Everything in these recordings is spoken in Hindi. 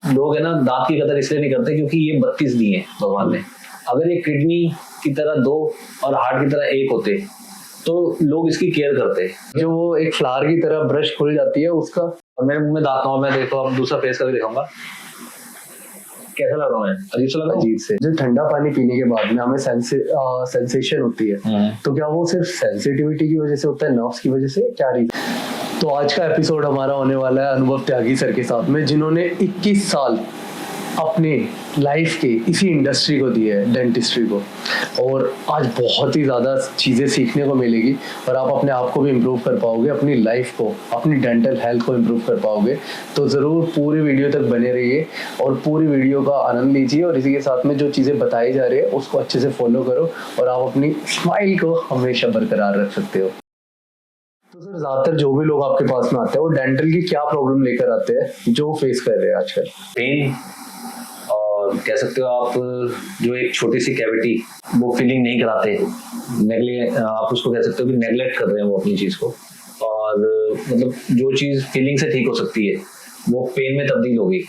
लोग है ना दांत की कदर इसलिए नहीं करते क्योंकि ये 32 दिए हैं भगवान ने। अगर ये किडनी की तरह 2 और हार्ट की तरह 1 होते तो लोग इसकी केयर करते। जो वो एक फ्लावर की तरह ब्रश खुल जाती है उसका। और मेरे मुंह में दांत ना हो, मैं देखो अब दूसरा फेस करके दिखाऊंगा कैसा लग रहा है। अजीब सा लग रहा है। अजीब से। जो ठंडा पानी पीने के बाद में हमें सेंसेशन होती है, तो क्या वो सिर्फ सेंसिटिविटी की वजह से होता है, नर्व्स की वजह से, क्या रीजन? तो आज का एपिसोड हमारा होने वाला है अनुभव त्यागी सर के साथ में, जिन्होंने 21 साल अपने लाइफ के इसी इंडस्ट्री को दिए है, डेंटिस्ट्री को। और आज बहुत ही ज़्यादा चीज़ें सीखने को मिलेगी और आप अपने आप को भी इम्प्रूव कर पाओगे, अपनी लाइफ को, अपनी डेंटल हेल्थ को इम्प्रूव कर पाओगे। तो ज़रूर पूरी वीडियो तक बने रहिए और पूरी वीडियो का आनंद लीजिए, और इसी के साथ में जो चीज़ें बताई जा रही है उसको अच्छे से फॉलो करो और आप अपनी स्माइल को हमेशा बरकरार रख सकते हो। तो सर, ज़्यादातर जो भी लोग आपके पास में आते हैं वो डेंटल की क्या प्रॉब्लम लेकर आते हैं जो फेस कर रहे हैं आजकल? पेन, और कह सकते हो आप जो एक छोटी सी कैविटी वो फीलिंग नहीं कराते, आप उसको कह सकते हो कि नेगलेक्ट कर रहे हैं वो अपनी चीज़ को। और मतलब जो चीज़ फीलिंग से ठीक हो सकती है वो पेन में तब्दील होगी,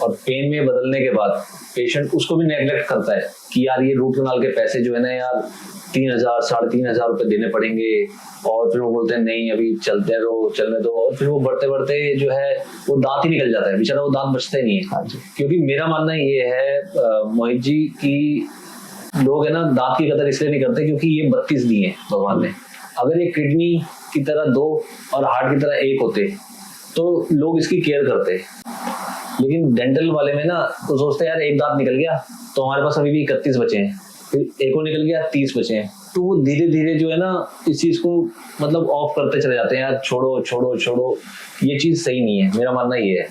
और पेन में बदलने के बाद पेशेंट उसको भी नेगलेक्ट करता है कि यार ये रूट कनाल के पैसे जो है ना यार 3,000 3,500 रुपये देने पड़ेंगे। और फिर वो बोलते हैं नहीं अभी चलने दो, और फिर वो बढ़ते बढ़ते जो है वो दांत ही निकल जाता है, बेचारा वो दांत बचते नहीं है। हाँ जी। क्योंकि मेरा मानना ये है मोहित जी कि लोग है ना दांत की कदर इसलिए नहीं करते क्योंकि ये 32 दिए हैं भगवान ने। अगर ये किडनी की तरह 2 और हार्ट की तरह 1 होते तो लोग इसकी केयर करते। लेकिन डेंटल वाले में ना तो सोचते हैं यार एक दांत निकल गया तो हमारे पास अभी भी 31 बचे हैं, फिर एक और निकल गया 30 बचे हैं, तो वो धीरे धीरे जो है ना इस चीज को मतलब ऑफ करते चले जाते हैं, यार छोड़ो छोड़ो छोड़ो, ये चीज सही नहीं है, मेरा मानना ये है।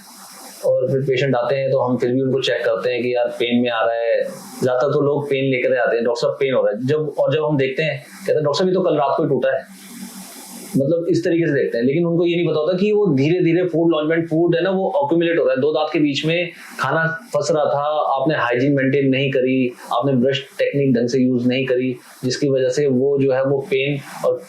और फिर पेशेंट आते हैं तो हम फिर भी उनको चेक करते हैं कि यार पेन में आ रहा है, ज्यादातर तो लोग पेन लेकर आते हैं, डॉक्टर साहब पेन हो रहा है, जब हम देखते हैं कहते हैं डॉक्टर साहब ये तो कल रात को ही टूटा है, मतलब इस तरीके से देखते हैं। लेकिन उनको ये नहीं पता होता कि वो धीरे धीरे फूड है ना वो ऑक्यूमुलेट हो रहा है, 2 दांत के बीच में खाना फंस रहा था, आपने हाइजीन मेंटेन नहीं करी, आपने ब्रश टेक्निक ढंग से यूज नहीं करी, जिसकी वजह से वो जो है वो पेन और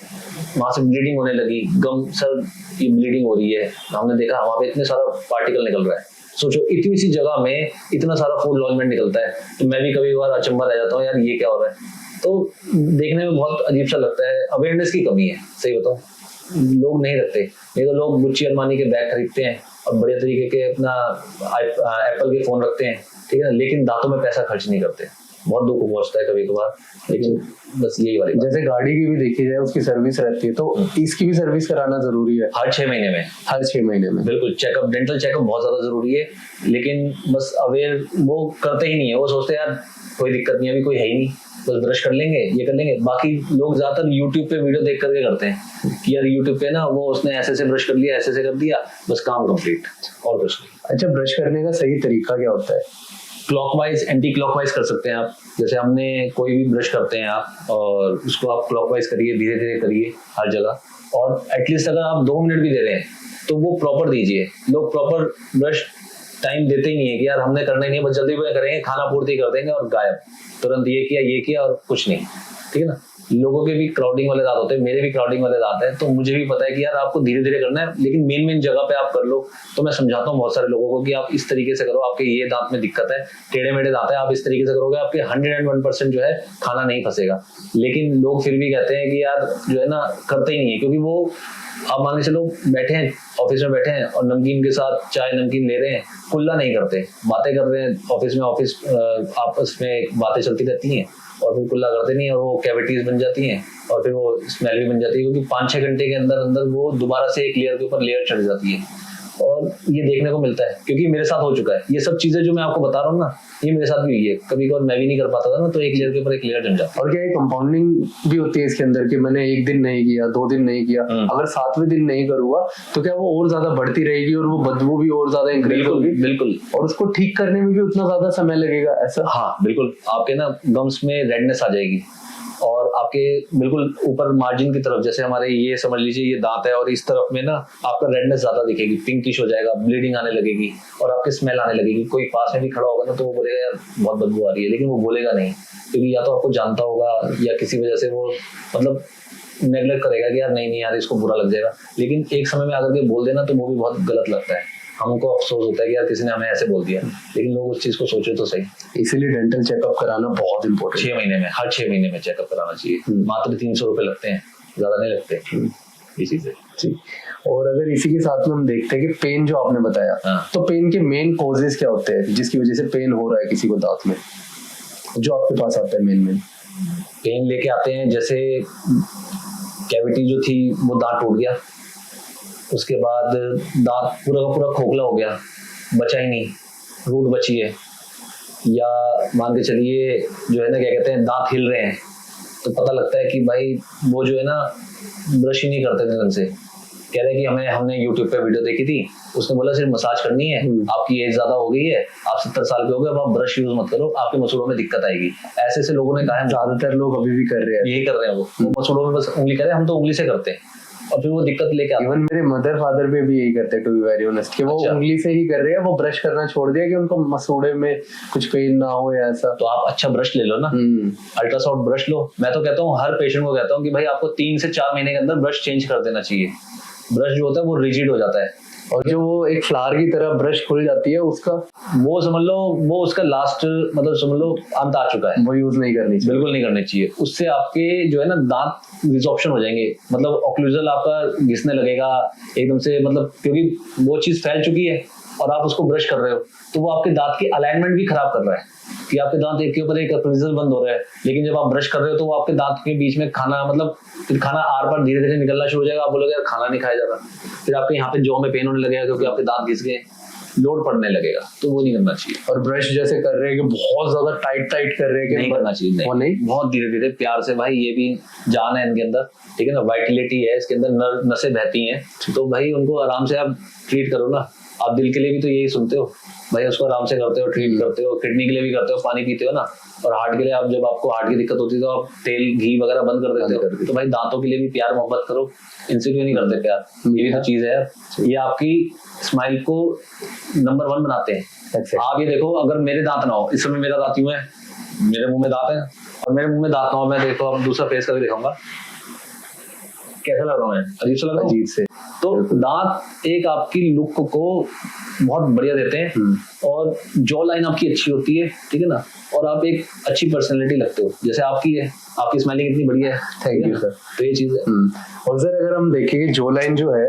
वहां से ब्लीडिंग होने लगी। गम सर ये ब्लीडिंग हो रही है, हमने देखा वहां पे इतने सारा पार्टिकल निकल रहा है। सोचो इतनी सी जगह में इतना सारा फूड लॉन्जमेंट निकलता है, तो मैं भी कभी बार अचंभा रह जाता हूँ यार ये क्या हो रहा है। तो देखने में बहुत अजीब सा लगता है, अवेयरनेस की कमी है, सही बताऊं लोग नहीं रखते। नहीं तो लोग गुच्ची अरमानी के बैग खरीदते हैं और बढ़िया तरीके के अपना एप्पल के फोन रखते हैं, ठीक है ना, लेकिन दांतों में पैसा खर्च नहीं करते। बहुत दुख पहुंचता है कभी कभार, लेकिन बस यही वाली बात। जैसे गाड़ी की भी देखी जाए उसकी सर्विस रहती है, तो इसकी भी सर्विस कराना जरूरी है हर 6 महीने में। हर 6 महीने में बिल्कुल, चेकअप, डेंटल चेकअप बहुत ज्यादा जरूरी है, लेकिन बस अवेयर वो करते ही नहीं है। वो सोचते हैं यार कोई दिक्कत नहीं, अभी कोई है ही नहीं, बस ब्रश कर लेंगे, ये कर लेंगे। बाकी लोग ज्यादातर यूट्यूब पे वीडियो देख करके करते हैं कि यार यूट्यूब पे ना वो उसने ऐसे से ब्रश कर लिया, ऐसे से कर दिया, बस काम कंप्लीट, और कुछ नहीं। अच्छा, ब्रश करने का सही तरीका क्या होता है? क्लॉकवाइज, एंटी क्लॉकवाइज कर सकते हैं आप। जैसे हमने कोई भी ब्रश करते हैं आप, और उसको आप क्लॉकवाइज करिए, धीरे धीरे करिए हर जगह, और एटलीस्ट अगर आप 2 मिनट भी दे रहे हैं तो वो प्रॉपर दीजिए। लोग प्रॉपर ब्रश टाइम देते ही नहीं है कि यार हमने करना ही नहीं है, बस जल्दी में करेंगे, खाना पूर्ति कर देंगे और गायब, तुरंत ये किया और कुछ नहीं, ठीक है ना। लोगों के भी क्राउडिंग वाले दांत होते हैं, मेरे भी क्राउडिंग वाले दांत हैं, तो मुझे भी पता है कि यार आपको धीरे धीरे करना है, लेकिन मेन जगह पे आप कर लो। तो मैं समझाता हूँ बहुत सारे लोगों को कि आप इस तरीके से करो, आपके ये दांत में दिक्कत है, टेढ़े मेढ़े दांत है, आप इस तरीके से करोगे आपके 101% जो है खाना नहीं फंसेगा। लेकिन लोग फिर भी कहते हैं कि यार जो है ना करते ही नहीं है, क्योंकि वो आप मान के चलो बैठे हैं ऑफिस में, बैठे हैं और नमकीन के साथ चाय नमकीन ले रहे हैं, कुल्ला नहीं करते, बातें कर रहे हैं ऑफिस में, आपस में बातें चलती रहती हैं, और फिर कुल्ला करते नहीं, और वो कैविटीज बन जाती हैं, और फिर वो स्मेल भी बन जाती है, क्योंकि 5-6 घंटे के अंदर अंदर वो दोबारा से एक लेयर के ऊपर लेयर चढ़ जाती है। और ये देखने को मिलता है, क्योंकि मेरे साथ हो चुका है ये सब चीजें जो मैं आपको बता रहा हूँ ना, ये मेरे साथ भी हुई है। कभी कभार मैं भी नहीं कर पाता था ना, तो एक लेयर के ऊपर एक लेयर जम जाता। और क्या ये कंपाउंडिंग भी होती है इसके अंदर कि मैंने 1 दिन नहीं किया, 2 दिन नहीं किया, अगर 7वें दिन नहीं करूंगा तो क्या वो और ज्यादा बढ़ती रहेगी और वो बदबू भी और ज्यादा इंक्रीज होगी? बिल्कुल, और उसको ठीक करने में भी उतना ज्यादा समय लगेगा ऐसा? हाँ बिल्कुल, आपके ना गम्स में रेडनेस आ जाएगी, और आपके बिल्कुल ऊपर मार्जिन की तरफ, जैसे हमारे ये समझ लीजिए ये दांत है, और इस तरफ में ना आपका रेडनेस ज्यादा दिखेगी, पिंकिश हो जाएगा, ब्लीडिंग आने लगेगी, और आपके स्मेल आने लगेगी। कोई पास में भी खड़ा होगा ना तो वो बोलेगा यार बहुत बदबू आ रही है, लेकिन वो बोलेगा नहीं, क्योंकि या तो आपको जानता होगा या किसी वजह से वो मतलब नेगलेक्ट करेगा कि यार नहीं यार इसको बुरा लग जाएगा। लेकिन एक समय में आकर के बोल देना तो वो भी बहुत गलत लगता है। हमको अफसोस होता है कि यार किसी ने हमें ऐसे बोल दिया, लेकिन लोग उस चीज को सोचे तो सही। इसीलिए डेंटल चेकअप कराना बहुत इंपॉर्टेंट 6 महीने में, हर 6 महीने में चेकअप कराना चाहिए। मात्र 300 रुपए लगते हैं, ज्यादा नहीं लगते। ये चीज है जी। और अगर इसी के साथ में हम देखते हैं कि पेन जो आपने बताया, तो पेन के मेन कॉजेस क्या होते हैं जिसकी वजह से पेन हो रहा है किसी को दांत में, जो आपके पास आता है? मेन पेन लेके आते हैं, जैसे कैविटी जो थी वो दांत टूट गया, उसके बाद दांत पूरा का पूरा खोखला हो गया, बचा ही नहीं, रूट बची है, या मान के चलिए जो है ना क्या कहते हैं दांत हिल रहे हैं, तो पता लगता है कि भाई वो जो है ना ब्रश ही नहीं करते थे ढंग से। कह रहे हैं कि हमने YouTube पे वीडियो देखी थी, उसने बोला सिर्फ मसाज करनी है, आपकी एज ज्यादा हो गई है, आप 70 साल के हो गए, अब आप ब्रश यूज मत करो, आपके मसूड़ों में दिक्कत आएगी। ऐसे ऐसे लोगों ने कहा है, ज्यादातर लोग अभी भी कर रहे हैं, यही कर रहे हैं, वो मसूड़ों में बस उंगली करे, हम तो उंगली से करते हैं और फिर वो दिक्कत लेके आते हैं। इवन मेरे मदर फादर भी यही करते हैं, टू बी वेरी ऑनेस्ट, कि वो उंगली से ही कर रहे हैं, वो ब्रश करना छोड़ दिया कि उनको मसूड़े में कुछ पेन ना हो या ऐसा। तो आप अच्छा ब्रश ले लो ना, अल्ट्रासाउंड ब्रश लो। मैं तो कहता हूँ हर पेशेंट को कहता हूँ कि भाई आपको 3 से 4 महीने के अंदर ब्रश चेंज कर देना चाहिए। ब्रश जो होता है वो रिजिड हो जाता है, और जो वो एक फ्लावर की तरह ब्रश खुल जाती है उसका, वो समझ लो वो उसका लास्ट मतलब समझ लो अंत आ चुका है, वो यूज नहीं करनी चाहिए, बिल्कुल नहीं करनी चाहिए। उससे आपके जो है ना दांत रिजॉर्प्शन हो जाएंगे, मतलब ऑक्लूजल आपका घिसने लगेगा एकदम से, मतलब क्योंकि वो चीज फैल चुकी है और आप उसको ब्रश कर रहे हो, तो वो आपके दांत की अलाइनमेंट भी खराब कर रहा है कि आपके दांत एक के ऊपर एक ऑक्लूजल बंद हो रहा है। लेकिन जब आप ब्रश कर रहे हो तो वो आपके दांत के बीच में खाना, मतलब फिर खाना आर पार धीरे धीरे निकलना शुरू हो जाएगा, आप बोलोगे यार खाना नहीं खाया जा रहा, फिर आपके यहाँ पे जौ में पेन होने लगेगा क्योंकि आपके दांत घिस गए, लोड पड़ने लगेगा, तो वो नहीं करना चाहिए। और ब्रश जैसे कर रहे हैं कि बहुत ज्यादा टाइट कर रहे हैं कि नहीं करना चाहिए, वो नहीं, बहुत धीरे धीरे प्यार से, भाई ये भी जान है इनके अंदर, ठीक है ना, वाइटलिटी है इसके अंदर, नसें बहती हैं, तो भाई उनको आराम से आप ट्रीट करो ना। आप दिल के लिए भी तो यही सुनते हो भाई, उसको आराम से करते हो, ट्रीट करते हो, किडनी के लिए भी करते हो, पानी पीते हो ना, और हार्ट के लिए आप जब आपको हार्ट की दिक्कत होती है तो आप तेल घी वगैरह बंद कर देते हो, तो भाई दांतों के लिए भी प्यार मोहब्बत करो, इनसे क्यों नहीं करते प्यार? ये भी तो चीज है यार, ये आपकी स्माइल को नंबर 1 बनाते हैं। आप ये देखो, अगर मेरे दांत ना हो, इस समय मेरा दांत यूं है, मेरे मुंह में दांत है, और मेरे मुंह में दांत ना हो, मैं देखो अब दूसरा फेस करके दिखाऊंगा, कैसा लग रहा हूँ मैं? अजीब सा लग रहा हूँ, अजीब से। तो दांत एक आपकी लुक को बहुत बढ़िया देते हैं, और जॉ लाइन आपकी अच्छी होती है, ठीक है ना, और आप एक अच्छी पर्सनैलिटी लगते हो, जैसे आपकी है, आपकी स्माइलिंग इतनी बढ़िया है। Thank you sir. तो ये चीज है। और सर अगर हम देखें कि जॉ लाइन जो है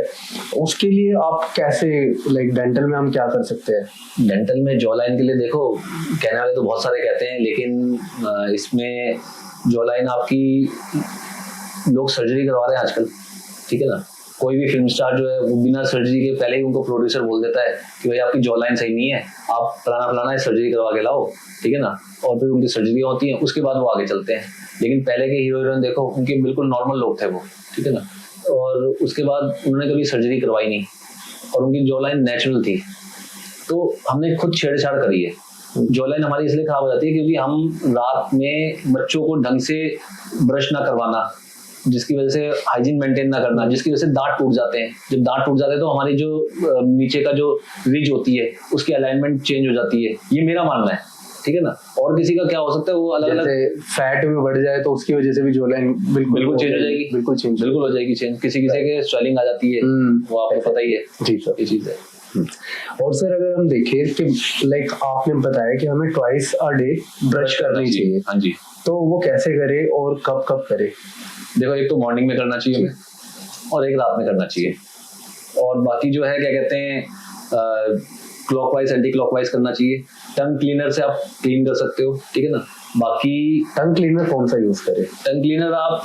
उसके लिए आप कैसे, लाइक डेंटल में हम क्या कर सकते हैं? डेंटल में जॉ लाइन के लिए देखो, कहने वाले तो बहुत सारे कहते हैं, लेकिन इसमें जॉ लाइन आपकी लोग सर्जरी करवा रहे हैं आजकल, ठीक है ना। कोई भी फिल्म स्टार जो है वो बिना सर्जरी के पहले ही उनको प्रोड्यूसर बोल देता है कि भाई आपकी जॉ लाइन सही नहीं है, आप फलाना सर्जरी करवा के लाओ, ठीक है ना, और फिर उनकी सर्जरी होती है, उसके बाद वो आगे चलते हैं। लेकिन पहले के हीरो हीरोइन देखो, उनके बिल्कुल नॉर्मल लोग थे वो, ठीक है ना, और उसके बाद उन्होंने कभी सर्जरी करवाई नहीं और उनकी जॉ लाइन नेचुरल थी। तो हमने खुद छेड़छाड़ करी है। जॉ लाइन हमारी इसलिए खराब हो जाती है क्योंकि हम रात में बच्चों को ढंग से ब्रश ना करवाना, जिसकी वजह से हाइजीन मेंटेन ना करना, जिसकी वजह से दांत टूट जाते हैं। जब दांत टूट जाते हैं तो हमारी जो नीचे का जो रिज होती है उसकी अलाइनमेंट चेंज हो जाती है, ये मेरा मानना है, ठीक है ना। और किसी का क्या हो सकता है, वो अलग अलग, फैट भी बढ़ जाए तो उसकी वजह से भी जॉ लाइन बिल्कुल चेंज हो जाएगी, बिल्कुल हो जाएगी चेंज। किसी के स्वेलिंग आ जाती है, वो आपको पता ही है। जी सर, ये चीज है। और सर अगर हम देखें कि लाइक आपने बताया कि हमें ट्वाइस अ डे ब्रश करनी चाहिए, हाँ जी, तो वो कैसे करे और कब कब करे? देखो, एक तो मॉर्निंग में करना चाहिए हमें, और एक रात में करना चाहिए, और बाकी जो है क्या कहते हैं क्लॉकवाइज एंटी क्लॉकवाइज करना चाहिए। टंग क्लीनर से आप क्लीन कर सकते हो, ठीक है ना। बाकी टंग क्लीनर कौन सा यूज करें? टंग क्लीनर आप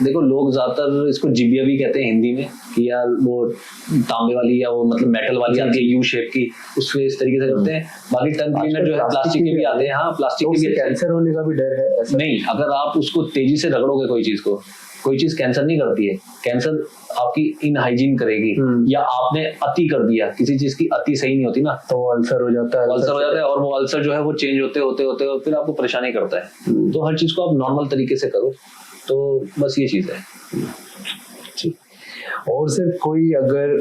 देखो, लोग ज्यादातर इसको जिबिया भी कहते हैं हिंदी में, कि यार वो तांबे वाली या वो मतलब मेटल वाली आती है यू शेप की, उससे इस तरीके से करते हैं। बाकी टंग क्लीनर जो है प्लास्टिक के भी आते हैं, हाँ प्लास्टिक के भी। कैंसर होने का भी डर है ऐसा? नहीं, अगर आप उसको तेजी से रगड़ोगे कोई चीज कैंसर नहीं करती है। कैंसर आपकी इनहाइजीन करेगी, या आपने अति कर दिया, किसी चीज की अति सही नहीं होती ना, तो वो अल्सर हो जाता है, और वो अल्सर जो है वो चेंज होते फिर आपको परेशानी करता है। तो हर चीज को आप नॉर्मल तरीके से करो, तो बस ये चीज है। और सिर्फ कोई अगर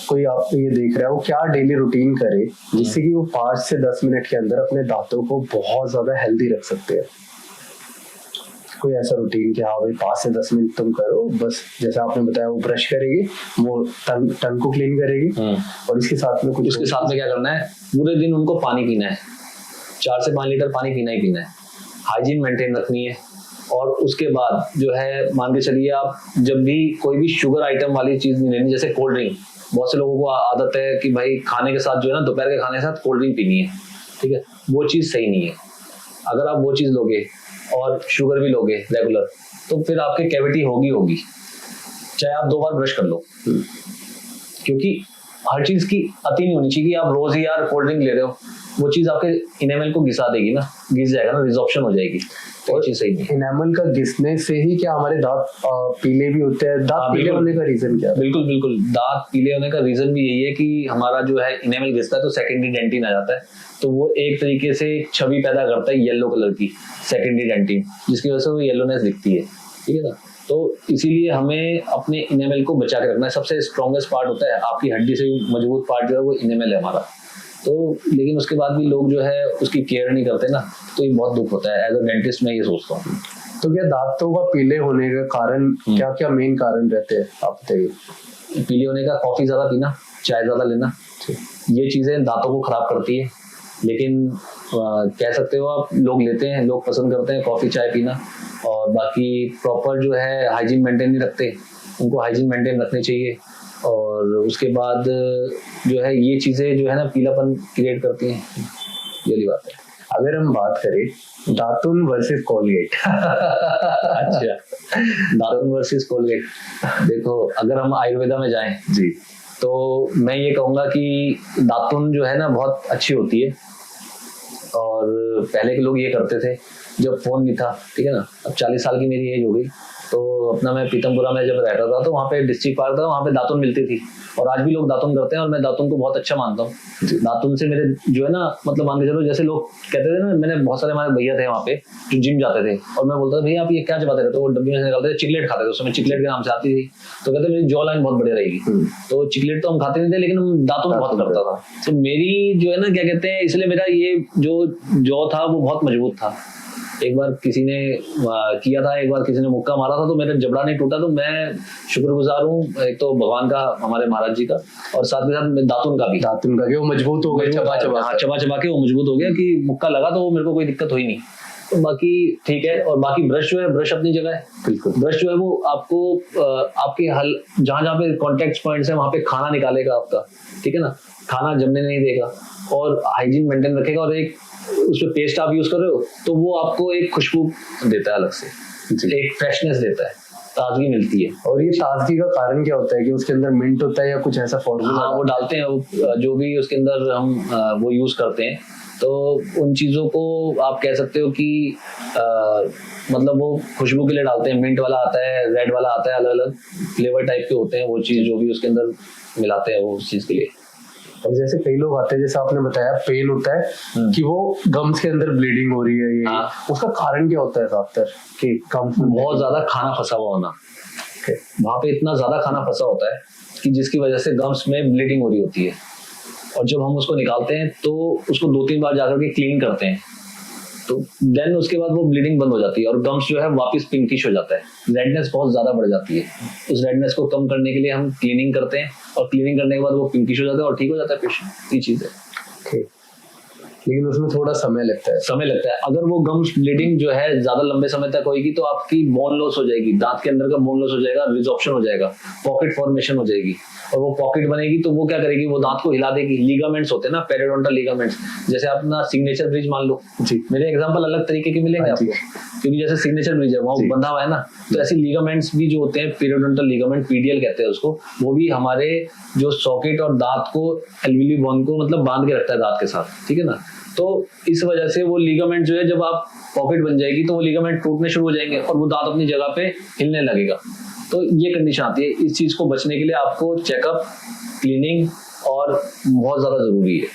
कोई आपको ये देख रहा है, वो क्या डेली रूटीन करे जिससे कि वो 5 से 10 मिनट के अंदर अपने दांतों को बहुत ज्यादा हेल्दी रख सकते हैं? कोई ऐसा रूटीन कि हाँ भाई 5 से 10 मिनट तुम करो, बस जैसे आपने बताया वो ब्रश करेगी, वो टंग को क्लीन करेगी और इसके साथ में उसके साथ में क्या करना है, पूरे दिन उनको पानी पीना है, 4 से 5 लीटर पानी पीना ही पीना है, हाइजीन मेंटेन रखनी है। और उसके बाद जो है मान के चलिए आप जब भी कोई भी शुगर आइटम वाली चीज नहीं लेनी, जैसे कोल्ड ड्रिंक, बहुत से लोगों को आदत है कि भाई खाने के साथ जो है ना, दोपहर के खाने के साथ कोल्ड ड्रिंक पीनी है, ठीक है, वो चीज सही नहीं है। अगर आप वो चीज लोगे और शुगर भी लोगे रेगुलर, तो फिर आपके कैविटी होगी, चाहे आप 2 बार ब्रश कर लो, क्योंकि हर चीज की अति नहीं होनी चाहिए कि आप रोज ही यार कोल्ड ड्रिंक ले रहे हो, वो चीज आपके इनेमल को घिसा देगी ना, घिस जाएगा ना, रिजॉर्प्शन हो जाएगी, तो ये चीज सही नहीं है। इनेमल का घिसने से ही क्या हमारे दांत पीले भी होते हैं? दांत पीले होने का रीजन क्या है? बिल्कुल दांत पीले होने का रीजन भी यही है कि हमारा जो है इनेमल घिसता है तो सेकेंडरी डेंटिन आ जाता है, तो वो एक तरीके से छवि पैदा करता है येलो कलर की सेकेंडरी डेंटिन, जिसकी वजह से वो येलोनेस दिखती है, ठीक है ना। तो इसीलिए हमें अपने इनेमल को बचा के रखना है। सबसे स्ट्रॉन्गेस्ट पार्ट होता है, आपकी हड्डी से मजबूत पार्ट जो है वो इनेमल है हमारा। तो लेकिन उसके बाद भी लोग जो है उसकी केयर नहीं करते ना, तो ये बहुत दुख होता है। एज अ डेंटिस्ट मैं ये सोचता हूँ। तो क्या दांतों का पीले होने का कारण क्या क्या मेन कारण रहते हैं, आप बताइए? पीले होने का कॉफी ज्यादा पीना, चाय ज्यादा लेना, ये चीजें दांतों को खराब करती है। लेकिन कह सकते हो आप, लोग लेते हैं, लोग पसंद करते हैं कॉफी चाय पीना, और बाकी प्रॉपर जो है हाइजीन मेंटेन नहीं रखते। उनको हाइजीन मेंटेन रखनी चाहिए। और उसके बाद जो है ये चीजें जो है ना पीलापन क्रिएट करती हैं, ये बात है। अगर हम बात करें दातुन वर्सेस कोलगेट अच्छा, दातुन वर्सेस कोलगेट, देखो अगर हम आयुर्वेदा में जाएं जी, तो मैं ये कहूँगा कि दातुन जो है ना बहुत अच्छी होती है। और पहले के लोग ये करते थे जब फोन नहीं था, ठीक है ना। अब 40 साल की मेरी एज हो गई, तो अपना मैं पीतमपुरा में जब रहता था तो वहाँ पे डिस्ट्रिक्ट पार्क था, वहाँ पे दातुन मिलती थी, और आज भी लोग दातुन करते हैं, और मैं दातुन को बहुत अच्छा मानता हूँ। दातुन से मेरे जो है ना, मतलब मान के चलो, जैसे लोग कहते थे ना, मैंने बहुत सारे हमारे भैया थे वहाँ पे जो जिम जाते थे, और मैं बोलता था भैया आप ये क्या चबाते रहते हो, वो डब्बी में से निकालते थे, चिकलेट खाते थे, उस समय चिकलेट के नाम से आती थी, तो कहते मेरी जॉ लाइन बहुत बढ़िया रहेगी। तो चिकलेट तो हम खाते नहीं थे, लेकिन हम दातुन बहुत करता था। तो मेरी जो है ना, क्या कहते हैं, इसलिए मेरा ये जो जॉ था वो बहुत मजबूत था। एक बार किसी ने किया था, एक बार किसी ने मुक्का मारा था, तो मेरा जबड़ा नहीं टूटा। तो मैं शुक्रगुजार हूँ एक तो भगवान का, हमारे महाराज जी का, और साथ के साथ दातुन का भी, दातुन का, वो मजबूत हो गया, चबा चबा के वो मजबूत हो गया कि मुक्का लगा तो वो मेरे को कोई दिक्कत हुई नहीं। तो बाकी ठीक है। और बाकी ब्रश जो है, ब्रश अपनी जगह है, बिल्कुल। ब्रश जो है वो आपको आपके हल जहाँ जहाँ पे कॉन्टेक्ट पॉइंट्स है वहाँ पे खाना निकालेगा आपका, ठीक है ना, खाना जमने नहीं देगा, और हाइजीन मेंटेन रखेगा। और एक उसमें पेस्ट आप यूज कर रहे हो तो वो आपको एक खुशबू देता है अलग से, एक फ्रेशनेस देता है, ताजगी मिलती है। और ये ताजगी का कारण क्या होता है कि उसके अंदर मिंट होता है या कुछ ऐसा फॉर्मूला? हाँ, वो डालते हैं, जो भी उसके अंदर हम वो यूज करते हैं, तो उन चीजों को आप कह सकते हो कि मतलब वो खुशबू के लिए डालते हैं। मिंट वाला आता है, रेड वाला आता है, अलग अलग फ्लेवर टाइप के होते हैं वो चीज, जो भी उसके अंदर मिलाते हैं वो उस चीज के लिए। और जैसे कई लोग आते हैं, जैसे आपने बताया पेन होता है कि वो गम्स के अंदर ब्लीडिंग हो रही है, ये उसका कारण क्या होता है ज्यादातर? कि गम्स में बहुत ज्यादा खाना फंसा हुआ होना, वहां पे इतना ज्यादा खाना फंसा होता है कि जिसकी वजह से गम्स में ब्लीडिंग हो रही होती है। और जब हम उसको निकालते हैं तो उसको 2-3 बार जाकर के क्लीन करते हैं, तो देन उसके बाद वो ब्लीडिंग बंद हो जाती है, और गम्स जो है वापस पिंकिश हो जाता है, रेडनेस बहुत ज्यादा बढ़ जाती है। उस रेडनेस को कम करने के लिए हम क्लीनिंग करते हैं, और क्लीनिंग करने के बाद वो पिंकिश हो जाता है और ठीक हो जाता है पेशेंट। ये चीज है। लेकिन उसमें थोड़ा समय लगता है। अगर वो गम्स ब्लीडिंग जो है ज्यादा लंबे समय तक होगी तो आपकी बोन लॉस हो जाएगी, दांत के अंदर का बोन लॉस हो जाएगा, रिजॉर्प्शन हो जाएगा, पॉकेट फॉर्मेशन हो जाएगी, और वो पॉकेट बनेगी तो वो क्या करेगी, वो दांत को हिला देगी। लिगामेंट्स होते हैं ना, पेरिडोंटल लिगामेंट्स, जैसे अपना सिग्नेचर ब्रिज मान लो जी, मेरे एग्जांपल अलग तरीके के मिलेंगे आपको, क्योंकि जैसे सिग्नेचर ब्रिज है वहाँ बंधा हुआ है ना, तो ऐसे लिगामेंट्स भी जो होते हैं, पेरिडोंटल लिगामेंट, पीडीएल कहते हैं उसको, वो भी हमारे जो सॉकेट और दांत को, एल्वियोली बोन को मतलब बांध के रखता है दांत के साथ, ठीक है ना। तो इस वजह से वो लिगामेंट जो है, जब आप पॉकेट बन जाएगी तो वो लिगामेंट टूटने शुरू हो जाएंगे और वो दांत अपनी जगह पे हिलने लगेगा। तो ये कंडीशन आती है। इस चीज को बचने के लिए आपको चेकअप, क्लीनिंग और बहुत ज्यादा जरूरी है।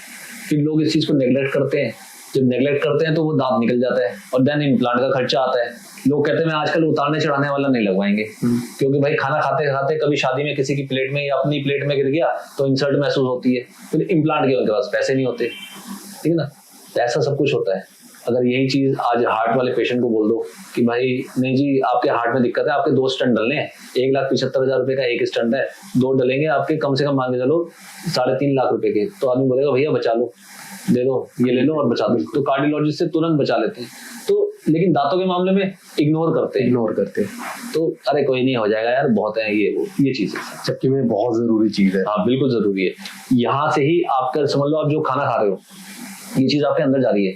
फिर लोग इस चीज को नेग्लेक्ट करते हैं, जब नेग्लेक्ट करते हैं तो वो दांत निकल जाता है, और देन इम्प्लांट का खर्चा आता है। लोग कहते हैं मैं आजकल उतारने चढ़ाने वाला नहीं लगवाएंगे, क्योंकि भाई खाना खाते खाते कभी शादी में किसी की प्लेट में या अपनी प्लेट में गिर गया तो इंसल्ट महसूस होती है, फिर इम्प्लांट के उनके पास पैसे नहीं होते, ठीक है ना। ऐसा सब कुछ होता है। अगर यही चीज आज हार्ट वाले पेशेंट को बोल दो कि भाई नहीं जी आपके हार्ट में दिक्कत है, आपके 2 स्टंट डलने हैं, 1,75,000 रुपए का एक स्टंट है, 2 डलेंगे आपके कम से कम मान के चलो 3.5 लाख रुपए के, तो आदमी बोलेगा भैया बचा लो, दे दो ये ले लो और बचा दो। तो कार्डियोलॉजिस्ट से तुरंत बचा लेते हैं। तो लेकिन दांतों के मामले में इग्नोर करते हैं। तो अरे कोई नहीं हो जाएगा यार, बहुत है ये चीज है, जबकि में बहुत जरूरी चीज है। हाँ बिल्कुल जरूरी है। यहाँ से ही आपका समझ लो, आप जो खाना खा रहे हो ये चीज आपके अंदर जा रही है,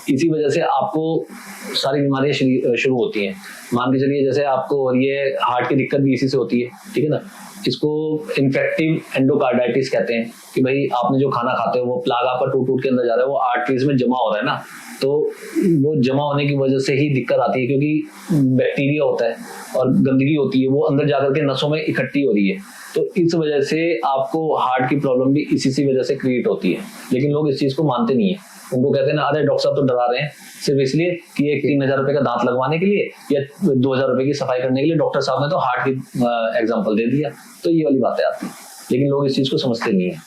इसी वजह से आपको सारी बीमारियां शुरू होती हैं। मान के चलिए जैसे आपको ये हार्ट की दिक्कत भी इसी से होती है, ठीक है ना। इसको इन्फेक्टिव एंडोकार्डाइटिस कहते हैं कि भाई आपने जो खाना खाते हो वो प्लाग आपका टूट के अंदर जा रहा है, वो आर्टरीज में जमा हो रहा है ना, तो वो जमा होने की वजह से ही दिक्कत आती है, क्योंकि बैक्टीरिया होता है और गंदगी होती है, वो अंदर जाकर के नसों में इकट्ठी हो रही है। तो इस वजह से आपको हार्ट की प्रॉब्लम भी इसी वजह से क्रिएट होती है। लेकिन लोग इस चीज को मानते नहीं है। उनको कहते हैं ना, अरे डॉक्टर साहब तो डरा रहे हैं सिर्फ इसलिए कि एक 3,000 रुपए का दांत लगवाने के लिए या 2,000 रुपए की सफाई करने के लिए डॉक्टर साहब ने तो हार्ट की एग्जाम्पल दे दिया। तो ये वाली बातें आती हैं, लेकिन लोग इस चीज को समझते नहीं है।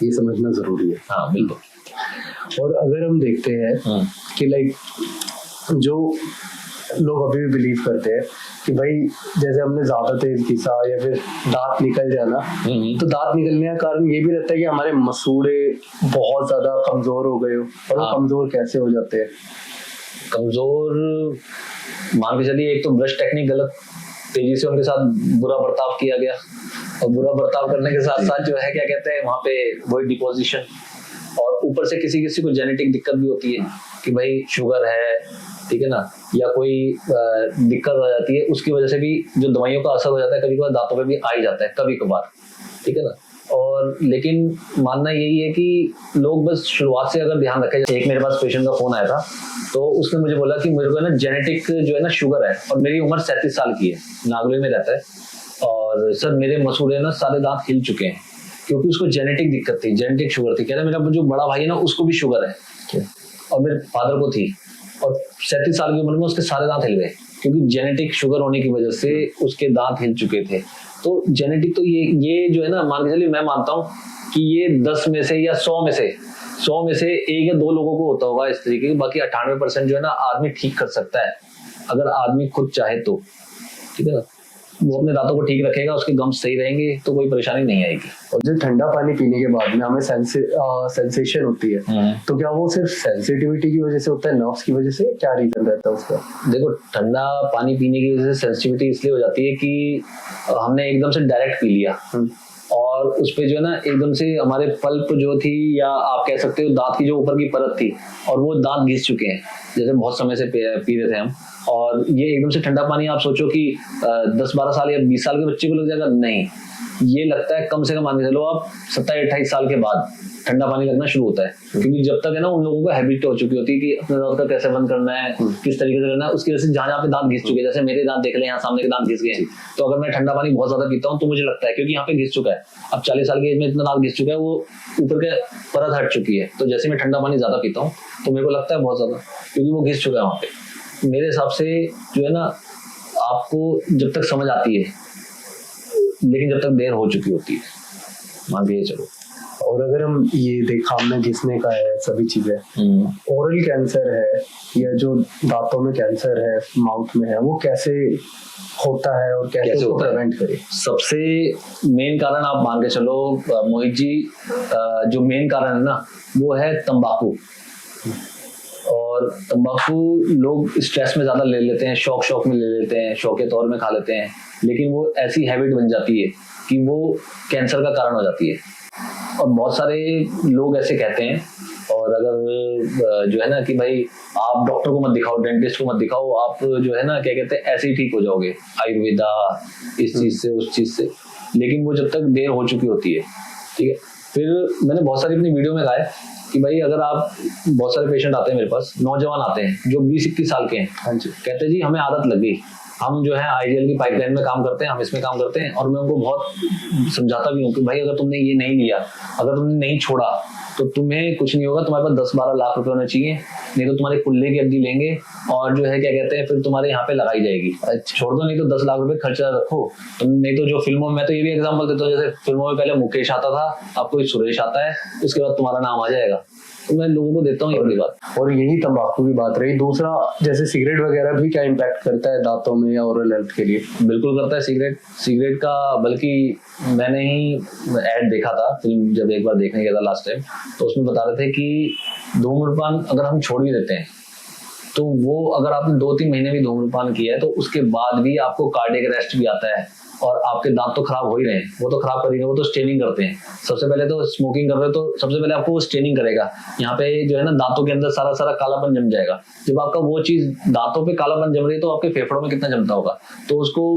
ये समझना जरूरी है। हाँ बिल्कुल। और अगर हम देखते हैं कि लाइक जो लोग अभी भी बिलीव करते हैं कि भाई जैसे हमने ज्यादा तेज घिसा या फिर दांत निकल जाना, तो दांत निकलने का कारण ये भी रहता है कि हमारे मसूड़े बहुत ज्यादा कमजोर हो गए हो। और वो कमजोर कैसे हो जाते हैं? कमजोर मान के चलिए, एक तो ब्रश टेक्निक गलत, तेजी से उनके साथ बुरा बर्ताव किया गया, और बुरा बर्ताव करने के साथ साथ जो है क्या कहते हैं वहाँ पे वही डिपोजिशन, और ऊपर से किसी को जेनेटिक दिक्कत भी होती है कि भाई शुगर है, ठीक है ना, या कोई दिक्कत हो जाती है, उसकी वजह से भी जो दवाइयों का असर हो जाता है कभी कभार दांतों पे भी आ ही जाता है कभी कभार, ठीक है ना। और लेकिन मानना यही है कि लोग बस शुरुआत से अगर ध्यान रखें। एक मेरे पास पेशेंट का फोन आया था, तो उसने मुझे बोला कि मेरे को ना जेनेटिक जो है ना शुगर है, और मेरी उम्र 37 साल की है, नागलोई में रहता है, और सर मेरे मसूड़े ना सारे दांत हिल चुके हैं, क्योंकि उसको जेनेटिक दिक्कत थी, जेनेटिक शुगर थी। कह रहा मेरा जो बड़ा भाई है ना उसको भी शुगर है और मेरे फादर को थी, और 37 साल की उम्र में उसके सारे दांत हिल गए, क्योंकि जेनेटिक शुगर होने की वजह से उसके दांत हिल चुके थे। तो जेनेटिक तो ये जो है ना, मान के चलिए मैं मानता हूँ कि ये 10 में से या 100 में से 1 या 2 लोगों को होता होगा इस तरीके की। बाकी 98% जो है ना आदमी ठीक कर सकता है, अगर आदमी खुद चाहे तो, ठीक है ना। वो अपने दांतों को ठीक रखेगा, उसके गम्स सही रहेंगे तो कोई परेशानी नहीं आएगी। और जो ठंडा पानी पीने के बाद में हमें सेंसेशन होती है, तो क्या वो सिर्फ सेंसिटिविटी की वजह से होता है, नर्व्स की वजह से? क्या रीजन रहता है उसका? देखो, ठंडा पानी पीने की वजह से सेंसिटिविटी इसलिए हो जाती है कि हमने एकदम से डायरेक्ट पी लिया, और उस पे जो है ना एकदम से हमारे पल्प जो थी, या आप कह सकते हो दांत की जो ऊपर की परत थी, और वो दांत घिस चुके हैं, जैसे बहुत समय से पी रहे थे हम। और ये एकदम से ठंडा पानी आप सोचो कि 10-12 साल या 20 साल के बच्चे को लग जाएगा, नहीं, ये लगता है कम से कम मान के चलो आप 27-28 साल के बाद ठंडा पानी लगना शुरू होता है, क्योंकि जब तक है ना उन लोगों को हैबिट हो चुकी होती है कि अपने दांत का कैसे बंद करना है, किस तरीके से करना है। उसकी वजह से जहाँ पे दांत घिस चुके हैं, जैसे मेरे दांत देख ले, यहाँ सामने के दांत घिस गए, तो अगर मैं ठंडा पानी बहुत ज्यादा पीता हूँ तो मुझे लगता है, क्योंकि यहाँ पे घिस चुका है, अब 40 साल की एज में इतना दांत घिस चुका है, वो ऊपर के परत हट चुकी है, तो जैसे मैं ठंडा पानी ज्यादा पीता हूँ तो मेरे को लगता है बहुत ज्यादा, क्योंकि वो घिस चुका है वहाँ पे। मेरे हिसाब से जो है ना, आपको जब तक समझ आती है, लेकिन जब तक देर हो चुकी होती है, मान के चलो। और अगर हम ये देखा, हमने घिसने का है सभी चीजें, ओरल कैंसर है या जो दांतों में कैंसर है, माउथ में है, वो कैसे होता है और कैसे उसको प्रिवेंट करें? सबसे मेन कारण आप मान के चलो मोहित जी, जो मेन कारण है ना वो है तंबाकू। और तंबाकू लोग स्ट्रेस में ज्यादा ले लेते हैं, शौक में ले लेते हैं, शौक के तौर में खा लेते हैं, लेकिन वो ऐसी हैबिट बन जाती है कि वो कैंसर का कारण हो जाती है। और बहुत सारे लोग ऐसे कहते हैं, और अगर जो है ना कि भाई आप डॉक्टर को मत दिखाओ, डेंटिस्ट को मत दिखाओ, आप जो है ना क्या कहते हैं ऐसे ही ठीक हो जाओगे, आयुर्वेदा इस चीज से उस चीज से, लेकिन वो जब तक देर हो चुकी होती है, ठीक है। फिर मैंने बहुत सारी अपनी वीडियो में कहा है कि भाई अगर आप, बहुत सारे पेशेंट आते हैं मेरे पास, नौजवान आते हैं जो 20-21 साल के हैं, कहते हैं जी हमें आदत लग गई, हम जो है आईडीएल की पाइपलाइन में काम करते हैं, हम इसमें काम करते हैं, और मैं उनको बहुत समझाता भी हूँ कि भाई अगर तुमने ये नहीं लिया, अगर तुमने नहीं छोड़ा, तो तुम्हें कुछ नहीं होगा, तुम्हारे पास 10-12 लाख रुपए होने चाहिए, नहीं तो तुम्हारे कुल्ले की हड्डी लेंगे और जो है क्या कहते हैं फिर तुम्हारे यहाँ पे लगाई जाएगी। छोड़ दो, नहीं तो 10 लाख रुपए खर्चा रखो तुम, नहीं तो जो फिल्मों में, तो ये भी एग्जाम्पल देता हूँ, जैसे फिल्मों में पहले मुकेश आता था, अब कोई सुरेश आता है, उसके बाद तुम्हारा नाम आ जाएगा। तो मैं लोगों को देता हूँ ये वाली बात। और यही तंबाकू की बात रही। दूसरा जैसे सिगरेट वगैरह भी क्या इम्पैक्ट करता है दांतों में या ओरल हेल्थ के लिए? बिल्कुल करता है सिगरेट का, बल्कि मैंने ही ऐड देखा था फिल्म जब एक बार देखने गया था लास्ट टाइम, तो उसमें बता रहे थे कि धूम्रपान अगर हम छोड़ भी देते हैं तो वो अगर आपने 2-3 महीने भी धूम्रपान किया है तो उसके बाद भी आपको कार्डियक अरेस्ट भी आता है और आपके दांत तो खराब हो ही रहे हैं, वो तो खराब करेंगे, वो तो स्टेनिंग करते हैं। सबसे पहले तो स्मोकिंग कर रहे हो तो सबसे पहले आपको वो स्टेनिंग करेगा, यहाँ पे जो है ना दांतों के अंदर सारा सारा कालापन जम जाएगा। जब आपका वो चीज दांतों पे कालापन जम रही है तो आपके फेफड़ों में कितना जमता होगा, तो उसको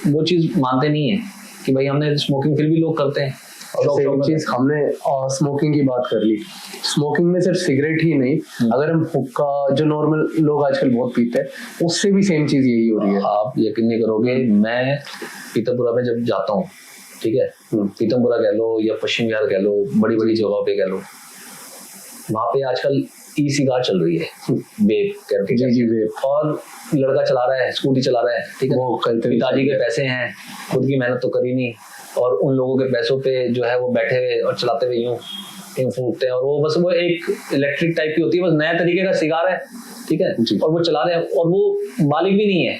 वो चीज मानते नहीं है कि भाई हमने स्मोकिंग, फिर भी लोग करते हैं। और सेम चीज हमने स्मोकिंग की बात कर ली, स्मोकिंग में सिर्फ सिगरेट ही नहीं, अगर हम हुक्का जो नॉर्मल लोग आजकल बहुत पीते हैं उससे भी सेम चीज यही हो रही है। आप यकीन नहीं करोगे, मैं पीतमपुरा में जब जाता हूँ, ठीक है, पीतमपुरा कह लो या पश्चिम बिहार कह लो, बड़ी बड़ी जगहों पे कह लो, वहां पे आजकल ई सिगार चल रही है, वेप करके। जी वेप। और लड़का चला रहा है, स्कूटी चला रहा है, ठीक है, वो पिताजी के पैसे हैं, खुद की मेहनत तो करी नहीं, और उन लोगों के पैसों पे जो है वो बैठे हुए और चलाते हुए यूं फूकते हैं, और वो बस वो एक इलेक्ट्रिक टाइप की होती है, बस नया तरीके का सिगार है, ठीक है, और वो चला रहे हैं, और वो मालिक भी नहीं है,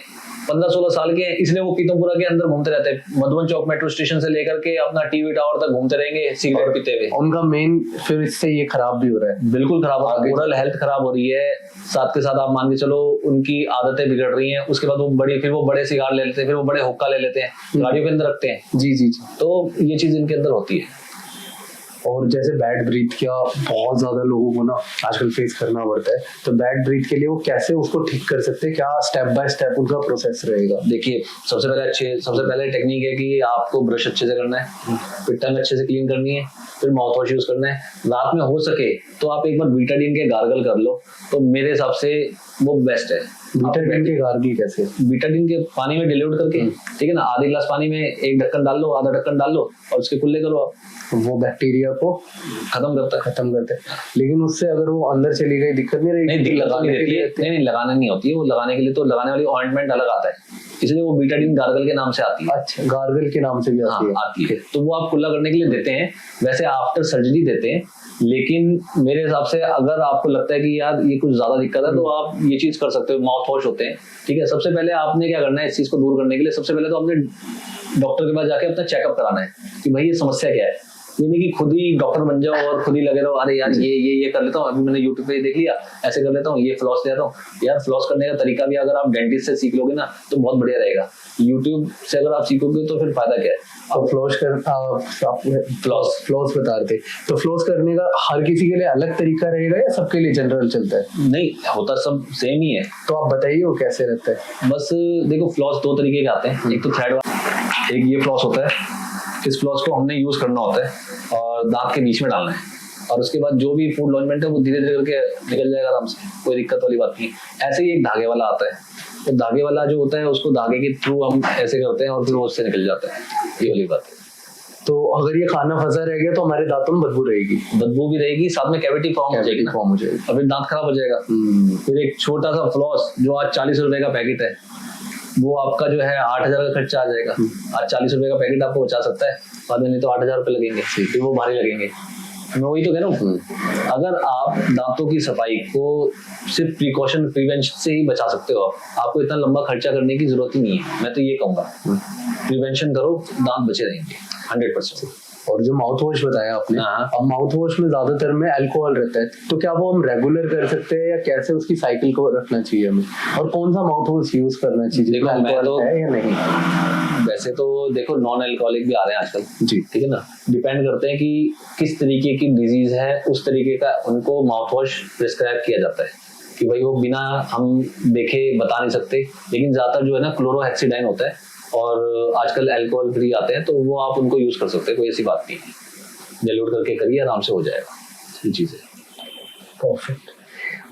15-16 साल के हैं, इसलिए वो पीतमपुरा के अंदर घूमते रहते हैं। मधुबन चौक मेट्रो स्टेशन से लेकर के अपना टीवी टावर तक घूमते रहेंगे सिगरेट पीते हुए। उनका मेन फिर इससे ये खराब भी हो रहा है, बिल्कुल खराब हो रहा है, ओरल हेल्थ खराब हो रही है, साथ के साथ आप मान के चलो उनकी आदतें बिगड़ रही हैं। उसके बाद वो बड़े सिगार ले लेते हैं, फिर वो बड़े हुक्का ले लेते हैं, गाड़ियों के अंदर रखते हैं। जी, तो ये चीज इनके अंदर होती है। और जैसे बैड ब्रीथ क्या बहुत ज्यादा लोगों को ना आजकल फेस करना पड़ता है, तो बैड ब्रीथ के लिए वो कैसे उसको ठीक कर सकते हैं, क्या स्टेप बाय स्टेप उनका प्रोसेस रहेगा? देखिए, सबसे पहले टेक्निक है कि आपको ब्रश अच्छे से करना है, फिर टंग अच्छे से क्लीन करनी है, फिर माउथ वॉश यूज करना है। रात में हो सके तो आप एक बार बीटाडीन के गार्गल कर लो, तो मेरे हिसाब से वो बेस्ट है। बीटाडीन के गार्गल कैसे? बीटाडीन के पानी में डिल्यूट करके, ठीक है ना, आधे गिलास पानी में एक ढक्कन डाल लो, आधा ढक्कन डाल लो और उसके कुल्ले करो आप, वो बैक्टीरिया को खत्म करते हैं। लेकिन उससे अगर वो अंदर चली गई दिक्कत नहीं रहेगी? नहीं, लगाना नहीं होती है वो, लगाने के लिए तो लगाने वाली ऑइंटमेंट अलग आता है, इसलिए वो बीटाडीन गार्गल के नाम से आती है। अच्छा, गार्गल के नाम से भी आती है। तो वो आप कुल्ला करने के लिए देते हैं, वैसे आफ्टर सर्जरी देते हैं, लेकिन मेरे हिसाब से अगर आपको लगता है कि यार ये कुछ ज्यादा दिक्कत है तो आप ये चीज कर सकते हो, माउथ वॉश होते हैं, ठीक है। सबसे पहले आपने क्या करना है इस चीज को दूर करने के लिए, सबसे पहले तो आपने डॉक्टर के पास जाके अपना चेकअप कराना है कि भाई ये समस्या क्या है। ये नहीं कि खुद ही डॉक्टर बन जाओ और खुद ही लगे रहो, अरे यार ये कर लेता हूँ, अभी मैंने यूट्यूब पे देख लिया, ऐसे कर लेता हूँ, ये फ्लॉस ले आता हूँ। यार फ्लॉस करने का तरीका भी अगर आप डेंटिस्ट से सीख लोगे ना तो बहुत बढ़िया रहेगा। यूट्यूब से अगर आप सीखोगे तो फिर फायदा क्या है। अब फ्लॉस बता रहे थे, तो फ्लॉस करने का हर किसी के लिए अलग तरीका रहेगा या सबके लिए जनरल चलता है? नहीं, होता सब सेम ही है। तो आप बताइए वो कैसे रहता है? बस देखो, फ्लॉस 2 तरीके के आते हैं, एक तो थ्रेड वाला, एक ये फ्लॉस होता है। इस फ्लॉस को हमने यूज करना होता है और दांत के बीच में डालना है, और उसके बाद जो भी फूड लॉन्चमेंट है वो धीरे धीरे करके निकल जाएगा आराम से, कोई दिक्कत वाली बात नहीं। ऐसे ही एक धागे वाला आता है, तो धागे वाला जो होता है उसको धागे के थ्रू हम ऐसे करते हैं और फिर वो उससे निकल जाता है, ये वाली बात है। तो अगर ये खाना फंसा रह गया तो हमारे दांतों में बदबू भी रहेगी, साथ में कैविटी फॉर्म हो जाएगी और फिर दांत खराब हो जाएगा। फिर एक छोटा सा फ्लॉस जो आज 40 रुपए का पैकेट है, वो आपका जो है 8,000 का खर्चा आ जाएगा। आज 40 रुपए का पैकेट आपको बचा सकता है, बाद में नहीं तो 8,000 रुपए लगेंगे, फिर वो भारी लगेंगे। मैं वही तो कह रहा हूँ, अगर आप दांतों की सफाई को सिर्फ प्रिवेंशन से ही बचा सकते हो, आपको इतना लंबा खर्चा करने की जरूरत ही नहीं है। मैं तो ये कहूंगा, प्रिवेंशन करो, दांत बचे रहेंगे 100%। और जो माउथ वॉश बताया आपने, अब माउथ वॉश में ज्यादातर में अल्कोहल रहता है, तो क्या वो हम रेगुलर कर सकते हैं या कैसे उसकी साइकिल को रखना चाहिए हमें, और कौन सा माउथ वॉश यूज करना चाहिए जिसमें अल्कोहल है या नहीं? वैसे तो देखो, नॉन अल्कोहलिक भी आ रहे हैं आजकल जी, ठीक है ना। डिपेंड करते हैं कि किस तरीके की डिजीज है, उस तरीके का उनको माउथ वॉश प्रिस्क्राइब किया जाता है कि भाई वो बिना हम देखे बता नहीं सकते, लेकिन ज्यादातर जो है ना क्लोरोहेक्सिडाइन होता है, और आजकल अल्कोहल फ्री आते हैं, तो वो आप उनको यूज कर सकते हैं, कोई ऐसी बात नहीं है। डाइल्यूट करके करिए, आराम से हो जाएगा ये चीजें। परफेक्ट।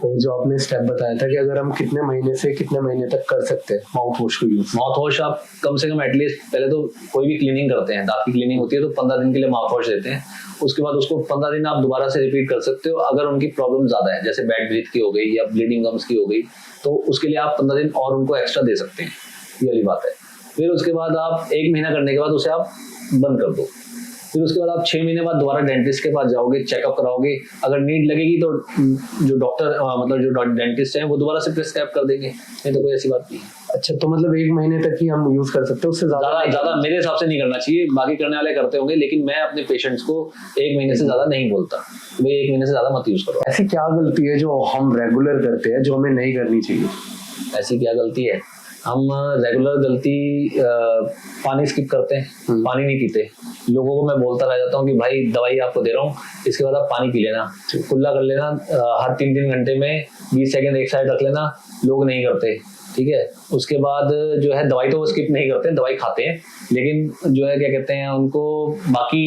और जो आपने स्टेप बताया था कि अगर हम कितने महीने से कितने महीने तक कर सकते हैं माउथ वॉश को यूज? माउथ वॉश आप कम से कम एटलीस्ट, पहले तो कोई भी क्लीनिंग करते हैं, दांत की क्लीनिंग होती है तो 15 दिन के लिए माउथ वॉश देते हैं। उसके बाद उसको 15 दिन आप दोबारा से रिपीट कर सकते हो। अगर उनकी प्रॉब्लम ज्यादा है, जैसे बैड ब्रीथ की हो गई या ब्लीडिंग गम्स की हो गई, तो उसके लिए आप 15 दिन और उनको एक्स्ट्रा दे सकते हैं, ये वाली बात है। फिर उसके बाद आप 1 महीना करने के बाद उसे आप बंद कर दो, फिर उसके बाद आप 6 महीने बाद दोबारा डेंटिस्ट के पास जाओगे, चेकअप कराओगे, अगर नीड लगेगी तो जो डॉक्टर मतलब जो डेंटिस्ट हैं वो दोबारा से प्रिस्क्राइब कर देंगे, नहीं तो कोई ऐसी बात नहीं है। अच्छा, तो मतलब 1 महीने तक ही हम यूज कर सकते हैं, उससे ज्यादा मेरे हिसाब से नहीं करना चाहिए, बाकी करने वाले करते होंगे, लेकिन मैं अपने पेशेंट्स को 1 महीने से ज्यादा नहीं बोलता, भाई 1 महीने से ज्यादा मत यूज करो। ऐसी क्या गलती है जो हम रेगुलर करते हैं जो हमें नहीं करनी चाहिए? ऐसी क्या गलती है? हम रेगुलर गलती पानी स्किप करते हैं, पानी नहीं पीते। लोगों को मैं बोलता रह जाता हूँ कि भाई दवाई आपको दे रहा हूँ, इसके बाद आप पानी पी लेना, कुल्ला कर लेना, हर 3-3 घंटे में 20 सेकंड एक साइड रख लेना। लोग नहीं करते, ठीक है। उसके बाद जो है दवाई तो वो स्किप नहीं करते, दवाई खाते हैं, लेकिन जो है क्या कहते हैं उनको बाकी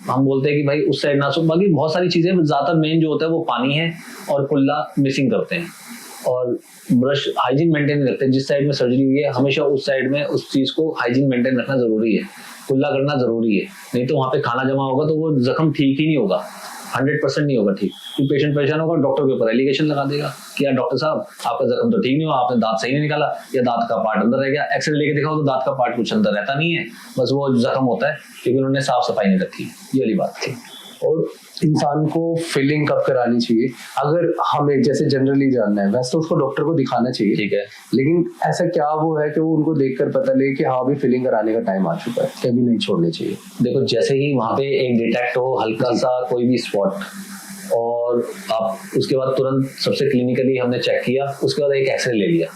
हम बोलते हैं कि भाई उस साइड ना सो, बाकी बहुत सारी चीजें, ज्यादातर मेन जो होता है वो पानी है और कुल्ला मिसिंग करते हैं, और ब्रश हाइजीन मेंटेन नहीं रखते। जिस साइड में सर्जरी हुई है हमेशा उस साइड में उस चीज को हाइजीन मेंटेन रखना जरूरी है, कुल्ला करना जरूरी है, नहीं तो वहां पे खाना जमा होगा तो वो जख्म ठीक ही नहीं होगा, 100% नहीं होगा ठीक। फिर पेशेंट परेशान होगा, डॉक्टर के ऊपर एलिगेशन लगा देगा कि यार डॉक्टर साहब आपका जख्म तो ठीक नहीं हुआ, आपने दांत सही नहीं निकाला, या दांत का पार्ट अंदर रह गया, एक्सरे लेके दिखाओ तो दांत का पार्ट कुछ अंदर रहता नहीं है, बस वो जख्म होता है क्योंकि उन्होंने साफ सफाई नहीं रखी। ये वाली बात थी। और इंसान को फिलिंग कब करानी चाहिए? अगर हमें जैसे जनरली जानना है, वैसे तो उसको डॉक्टर को दिखाना चाहिए, ठीक है, लेकिन ऐसा क्या वो है कि वो उनको देखकर पता लगे कि हाँ अभी फिलिंग कराने का टाइम आ चुका है, कभी नहीं छोड़नी चाहिए? देखो, जैसे ही वहां पे एक डिटेक्ट हो हल्का सा कोई भी स्पॉट, और आप उसके बाद तुरंत सबसे क्लिनिकली हमने चेक किया, उसके बाद एक एक्सरे ले लिया,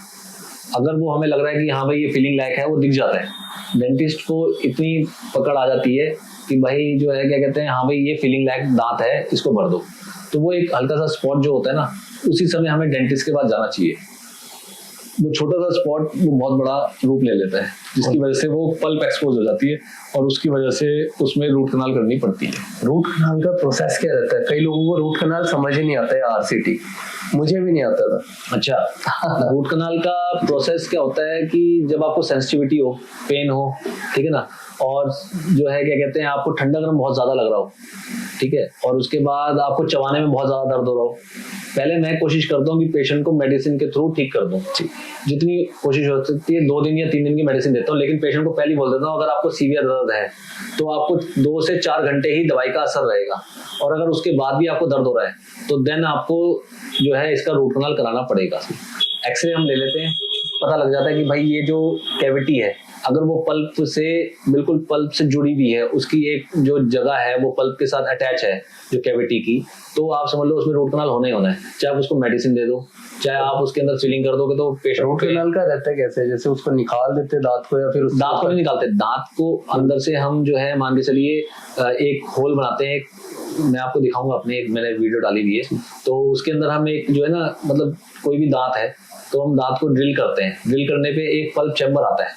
अगर वो हमें लग रहा है कि हाँ भाई ये फीलिंग लायक है, वो दिख जाता है। डेंटिस्ट को इतनी पकड़ आ जाती है कि भाई जो है क्या कहते हैं, हाँ भाई ये फीलिंग लायक दांत है, इसको भर दो, तो वो एक हल्का सा स्पॉट जो होता है ना, उसी समय हमें डेंटिस्ट के पास जाना चाहिए। वो छोटा सा स्पॉट वो बहुत बड़ा रूप ले लेता है, जिसकी वजह से वो पल्प एक्सपोज हो जाती है और उसकी वजह से उसमें रूट कनाल करनी पड़ती है। रूट कनाल का प्रोसेस क्या रहता है? कई लोगों को रूट कनाल समझ ही नहीं आता है, आरसीटी मुझे भी नहीं आता था। अच्छा, रूट कनाल का प्रोसेस क्या होता है कि जब आपको सेंसिटिविटी हो, पेन हो, ठीक है ना, और जो है क्या कहते हैं आपको ठंडा गर्म बहुत ज्यादा लग रहा हो, ठीक है, और उसके बाद आपको चबाने में बहुत ज्यादा दर्द हो रहा हो, पहले मैं कोशिश करता हूँ कि पेशेंट को मेडिसिन के थ्रू ठीक कर दूं, जितनी कोशिश हो सकती है 2 दिन या 3 दिन की मेडिसिन देता हूँ, लेकिन पेशेंट को पहले बोल देता हूँ अगर आपको सीवियर दर्द है तो आपको 2 से 4 घंटे ही दवाई का असर रहेगा, और अगर उसके बाद भी आपको दर्द हो रहा है तो देन आपको जो है इसका रूट कनाल कराना पड़ेगा। एक्सरे हम ले लेते हैं, पता लग जाता है कि भाई ये जो कैविटी है अगर वो पल्प से बिल्कुल पल्प से जुड़ी हुई है, उसकी एक जो जगह है वो पल्प के साथ अटैच है जो कैविटी की, तो आप समझ लो उसमें रूट कनाल होना ही होना है, चाहे आप उसको मेडिसिन दे दो, चाहे आप उसके अंदर फिलिंग कर दोगे तो पेशेंट। रूट कनाल का रहता है कैसे? जैसे उसको निकाल देते दांत को, या फिर दांत को नहीं निकालते, दांत को अंदर से हम जो है मान के चलिए एक होल बनाते हैं, मैं आपको दिखाऊंगा अपने, मैंने वीडियो डाली हुई है, तो उसके अंदर हम एक जो है ना, मतलब कोई भी दांत है तो हम दांत को ड्रिल करते हैं, ड्रिल करने पे एक पल्प चैम्बर आता है,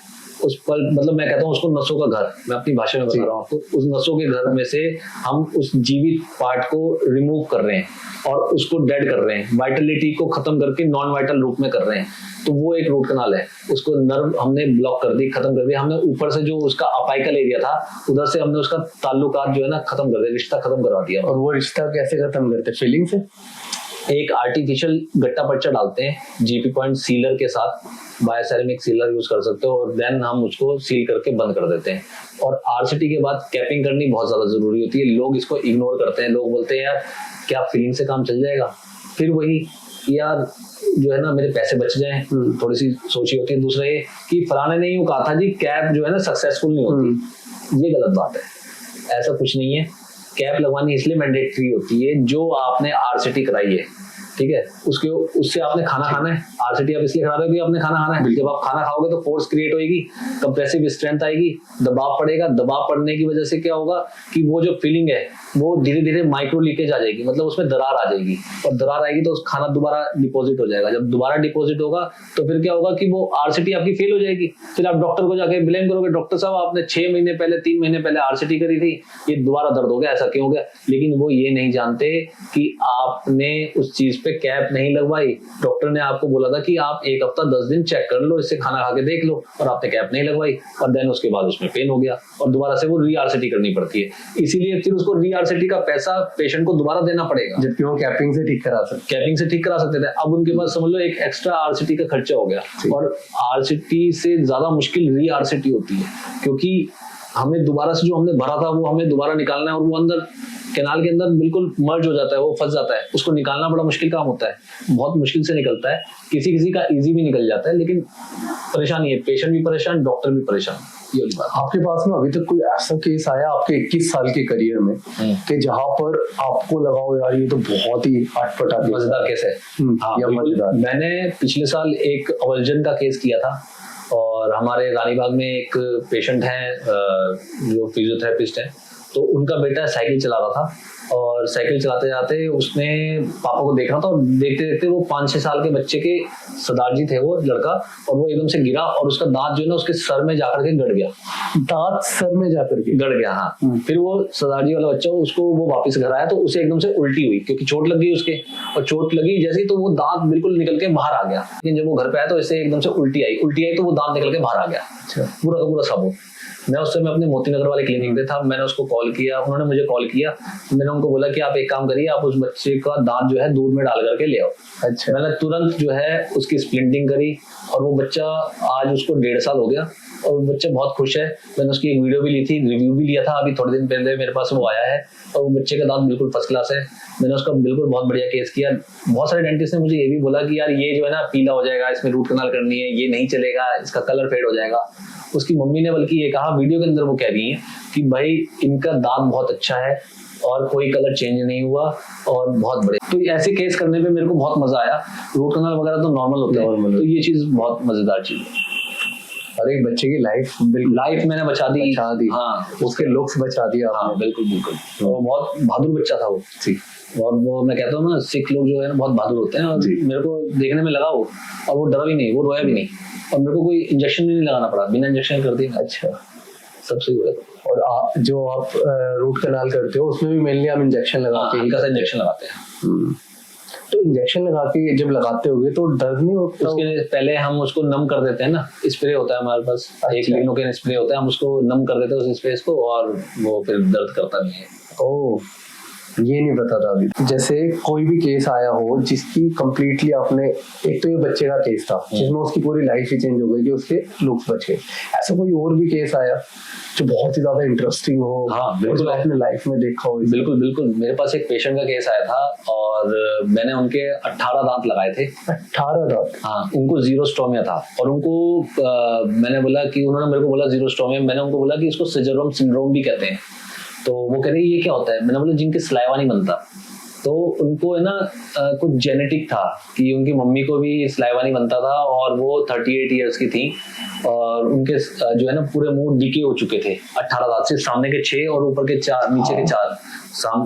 उस पल्प मतलब मैं कहता हूँ उसको नसों का घर, मैं अपनी भाषा में बता रहा हूँ आपको, उस नसों के घर में से हम उस जीवित पार्ट को रिमूव कर रहे हैं और उसको डेड कर रहे हैं, वाइटलिटी को खत्म करके नॉन वाइटल रूप में कर रहे हैं, तो वो एक रूट कनाल है। उसको नर्व हमने ब्लॉक कर दी, खत्म कर दिया, हमने ऊपर से जो उसका अपाइकल एरिया था उधर से हमने उसका ताल्लुकात जो है ना खत्म कर दिया, रिश्ता खत्म करवा दिया। और वो रिश्ता कैसे खत्म करते? फिलिंग से? एक आर्टिफिशियल गट्टा पर्चा डालते हैं जीपी पॉइंट सीलर के साथ, बायोसेरेमिक सीलर यूज कर सकते हो, और देन हम उसको सील करके बंद कर देते हैं। और आरसीटी के बाद कैपिंग करनी बहुत ज्यादा जरूरी होती है, लोग इसको इग्नोर करते हैं, लोग बोलते हैं यार क्या फिलिंग से काम चल जाएगा, फिर वही यार जो है ना मेरे पैसे बच जाएं, थोड़ी सी सोची होती है। दूसरा ये कि फलाने ने यूं कहा था जी कैप जो है ना सक्सेसफुल नहीं होती, ये गलत बात है, ऐसा कुछ नहीं है। कैप लगवानी इसलिए मैंडेटरी होती है जो आपने आरसीटी कराई है, ठीक है, उससे आपने खाना खाना है, आरसीटी आप इसलिए करा रहे हो कि आपने खाना खाना है, जब आप खाना खाओगे तो फोर्स क्रिएट होगी, कंप्रेसिव स्ट्रेंथ आएगी, दबाव पड़ेगा, दबाव पड़ने की वजह से क्या होगा कि वो जो फीलिंग है वो धीरे धीरे माइक्रो लीकेज आ जाएगी, मतलब उसमें दरार आ जाएगी, और दरार आएगी तो उस खाना दोबारा डिपॉजिट हो जाएगा, जब दोबारा डिपॉजिट होगा तो फिर क्या होगा कि वो आरसीटी आपकी फेल हो जाएगी, फिर आप डॉक्टर को जाके ब्लेम करोगे, डॉक्टर साहब आपने 6 महीने पहले 3 महीने पहले आरसीटी करी थी, ये दोबारा दर्द हो गया, ऐसा क्यों हो गया। लेकिन वो ये नहीं जानते कि आपने उस चीज पे कैप नहीं लगवाई, डॉक्टर ने आपको बोला था कि आप 1 हफ्ता 10 दिन चेक कर लो, इससे खाना खा के देख लो, और आपने कैप नहीं लगवाई, और देन उसके बाद उसमें पेन हो गया और दोबारा से वो री आरसीटी करनी पड़ती है, इसीलिए फिर उसको री आरसीटी का पैसा पेशेंट को दोबारा देना पड़ेगा, जबकि वो कैपिंग से ठीक करा सकते थे। अब उनके पास समझ लो एक एक्स्ट्रा आरसीटी का खर्चा हो गया, और आरसीटी से ज्यादा मुश्किल री आरसीटी होती है, क्योंकि हमें दोबारा से जो हमने भरा था वो हमें दोबारा निकालना है, और वो अंदर कैनाल के अंदर बिल्कुल मर्ज हो जाता है, वो फंस जाता है, उसको निकालना बड़ा मुश्किल काम होता है, बहुत मुश्किल से निकलता है। किसी किसी का इजी भी निकल जाता है, लेकिन परेशानी है, पेशेंट भी परेशान, डॉक्टर भी परेशान, ये वाली बात। आपके पास में अभी तक कोई ऐसा केस आया आपके 21 साल के करियर में कि जहां पर आपको लगा हो यार ये तो बहुत ही अटपटा मजेदार केस है? हाँ, या मजेदार। मैंने पिछले साल एक अवल्जन का केस किया था, और हमारे रानीबाग में एक पेशेंट है जो फिजियोथेरेपिस्ट है, तो उनका बेटा साइकिल चला रहा था, और साइकिल चलाते जाते उसने पापा को देखा था, और देखते देखते वो 5-6 साल के बच्चे के सरदार जी थे वो लड़का, और वो एकदम से गिरा, और उसका दांत जो है ना उसके सर में जाकर के गड़ गया। दांत सर में जाकर के गड़ गया, हाँ। फिर वो सरदार जी वाला बच्चा उसको वो वापस घर आया, तो उसे एकदम से उल्टी हुई, क्योंकि चोट लग गई उसके, और चोट लगी जैसे ही तो वो दांत बिल्कुल निकल के बाहर आ गया। लेकिन जब वो घर पे आया तो इसे एकदम से उल्टी आई तो वो दांत निकल के बाहर आ गया, पूरा का पूरा साबुत। मैं उस समय अपने मोती नगर वाले क्लिनिक पे था, मैंने उसको कॉल किया, उन्होंने मुझे कॉल किया, मैंने उनको बोला कि आप एक काम करिए, आप उस बच्चे का दांत जो है दूध में डाल करके ले आओ। अच्छा। मैंने तुरंत जो है उसकी स्प्लिंटिंग करी, और वो बच्चा आज उसको 1.5 साल हो गया, और वो बच्चा बहुत खुश है। मैंने उसकी एक वीडियो भी ली थी, रिव्यू भी लिया था, अभी थोड़े दिन पहले मेरे पास वो आया है, और वो बच्चे का दांत बिल्कुल फर्स्ट क्लास है। मैंने उसका बिल्कुल बहुत बढ़िया केस किया। बहुत सारे डेंटिस्ट ने मुझे ये भी बोला कि यार ये जो है ना पीला हो जाएगा, इसमें रूट कनाल करनी है, ये नहीं चलेगा, इसका कलर फेड हो जाएगा। उसकी मम्मी ने बल्कि ये कहा वीडियो के अंदर, वो कह रही है कि भाई इनका दांत बहुत अच्छा है, और कोई कलर चेंज नहीं हुआ, और बहुत बड़े। तो ऐसे केस करने पे मेरे को बहुत मजा आया। रूट कनाल वगैरह तो नॉर्मल होते हैं, तो ये चीज बहुत मजेदार चीज है। और एक बच्चे की लाइफ मैंने बचा दी। हाँ, उसके लुक्स बचा दिया। हाँ, बिल्कुल बिल्कुल। वो बहुत बहादुर बच्चा था वो, और वो मैं कहता हूँ ना, सिख लोग जो है ना बहुत बहादुर होते हैं, और मेरे को देखने में लगा वो, और वो डरा भी नहीं, वो रोया भी नहीं, और मेरे को कोई इंजेक्शन भी नहीं लगाना पड़ा, बिना इंजेक्शन कर दिया। अच्छा, सबसे हुआ। और जो आप रूट कनाल करते हो उसमें भी मेनली आप इंजेक्शन लगाते हैं? हल्का सा इंजेक्शन लगाते हैं। तो इंजेक्शन लगा के जब लगाते होगे तो दर्द नहीं होता? उसके लिए पहले हम उसको नम कर देते हैं ना, स्प्रे होता है हमारे पास। अच्छा। एक लिनोकेन स्प्रे होता है, हम उसको नम कर देते हैं उस स्प्रे को, और वो फिर दर्द करता नहीं है। ओह, ये नहीं पता था अभी। जैसे कोई भी केस आया हो जिसकी कंप्लीटली आपने, एक तो ये बच्चे का केस था जिसमें उसकी पूरी लाइफ ही चेंज हो गई कि उसके लुक्स बच गए, ऐसा कोई और भी केस आया जो बहुत ही ज्यादा इंटरेस्टिंग हो? हाँ, बिल्कुल, आपने लाइफ में देखा हो? बिल्कुल बिल्कुल। मेरे पास एक पेशेंट का केस आया था, और मैंने उनके 18 दांत लगाए थे। 18 दांत? हाँ, उनको ज़ीरोस्टोमिया था, और उनको मैंने बोला कि, उन्होंने मेरे को बोला ज़ीरोस्टोमिया, मैंने उनको बोला कि इसको सिजरोम सिंड्रोम भी कहते हैं। तो वो कह रहे ये क्या होता है? मैंने बोला जिनके सलाइवा नहीं बनता, तो उनको है ना कुछ जेनेटिक था कि उनकी मम्मी को भी सलाइवा नहीं बनता था, और वो 38 ईयर्स की थी, और उनके जो है ना पूरे मुंह डिके हो चुके थे। 18 दांत से सामने के 6 और ऊपर के 4, नीचे के 4,